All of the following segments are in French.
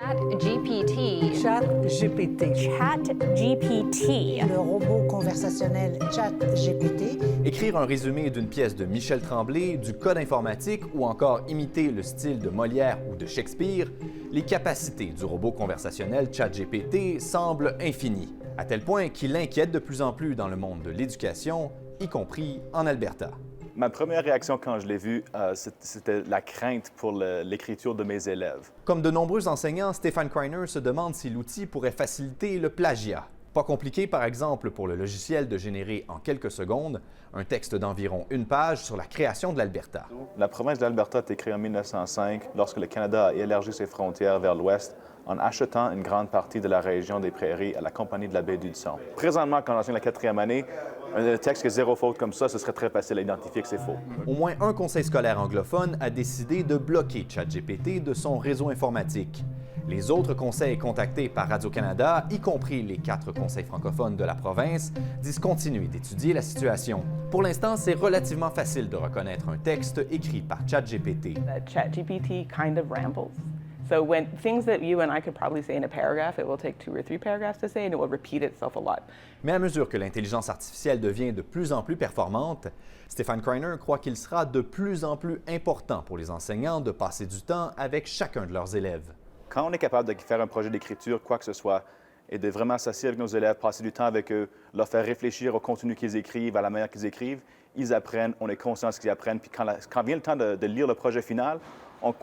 GPT. ChatGPT. ChatGPT. Le robot conversationnel ChatGPT. Écrire un résumé d'une pièce de Michel Tremblay, du code informatique ou encore imiter le style de Molière ou de Shakespeare, les capacités du robot conversationnel ChatGPT semblent infinies, à tel point qu'il inquiète de plus en plus dans le monde de l'éducation, y compris en Alberta. Ma première réaction quand je l'ai vu, c'était la crainte pour l'écriture de mes élèves. Comme de nombreux enseignants, Stéphane Kreiner se demande si l'outil pourrait faciliter le plagiat. Pas compliqué, par exemple, pour le logiciel de générer en quelques secondes un texte d'environ une page sur la création de l'Alberta. La province de l'Alberta a été créée en 1905 lorsque le Canada a élargi ses frontières vers l'ouest en achetant une grande partie de la région des Prairies à la Compagnie de la baie d'Hudson. Présentement, quand on enseigne la 4e année, un texte qui est zéro faute comme ça, ce serait très facile à identifier que c'est faux. Au moins un conseil scolaire anglophone a décidé de bloquer ChatGPT de son réseau informatique. Les autres conseils contactés par Radio-Canada, y compris les 4 conseils francophones de la province, disent continuer d'étudier la situation. Pour l'instant, c'est relativement facile de reconnaître un texte écrit par ChatGPT. ChatGPT kind of rambles. So when things that you and I could probably say in a paragraph, it will take 2 or 3 paragraphs to say, and it will repeat itself a lot. Mais à mesure que l'intelligence artificielle devient de plus en plus performante, Stéphane Kreiner croit qu'il sera de plus en plus important pour les enseignants de passer du temps avec chacun de leurs élèves. Quand on est capable de faire un projet d'écriture, quoi que ce soit, et de vraiment s'asseoir avec nos élèves, passer du temps avec eux, leur faire réfléchir au contenu qu'ils écrivent, à la manière qu'ils écrivent, ils apprennent, on est conscient de ce qu'ils apprennent, puis quand vient le temps de lire le projet final,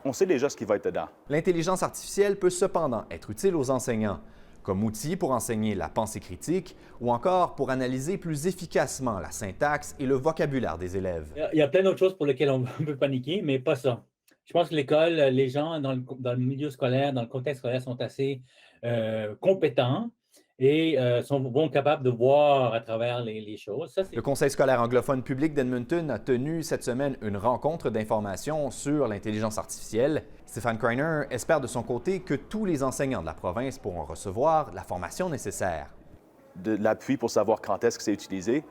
on sait déjà ce qui va être dedans. L'intelligence artificielle peut cependant être utile aux enseignants, comme outil pour enseigner la pensée critique ou encore pour analyser plus efficacement la syntaxe et le vocabulaire des élèves. Il y a plein d'autres choses pour lesquelles on peut paniquer, mais pas ça. Je pense que l'école, les gens dans le milieu scolaire, dans le contexte scolaire sont assez compétents et vont capables de voir à travers les choses. Ça, le Conseil scolaire anglophone public d'Edmonton a tenu cette semaine une rencontre d'information sur l'intelligence artificielle. Stéphane Kreiner espère de son côté que tous les enseignants de la province pourront recevoir la formation nécessaire. De l'appui pour savoir quand est-ce que c'est utilisé.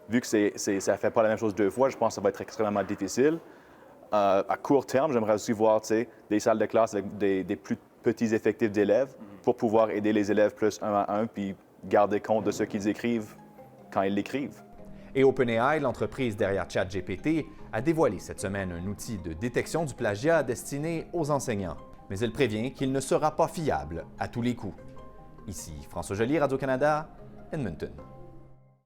Vu que ça ne fait pas la même chose 2 fois, je pense que ça va être extrêmement difficile. À court terme, j'aimerais aussi voir des salles de classe avec des plus petits effectifs d'élèves pour pouvoir aider les élèves plus 1 à 1 puis garder compte de ce qu'ils écrivent quand ils l'écrivent. Et OpenAI, l'entreprise derrière ChatGPT, a dévoilé cette semaine un outil de détection du plagiat destiné aux enseignants. Mais elle prévient qu'il ne sera pas fiable à tous les coups. Ici François Joly, Radio-Canada, Edmonton.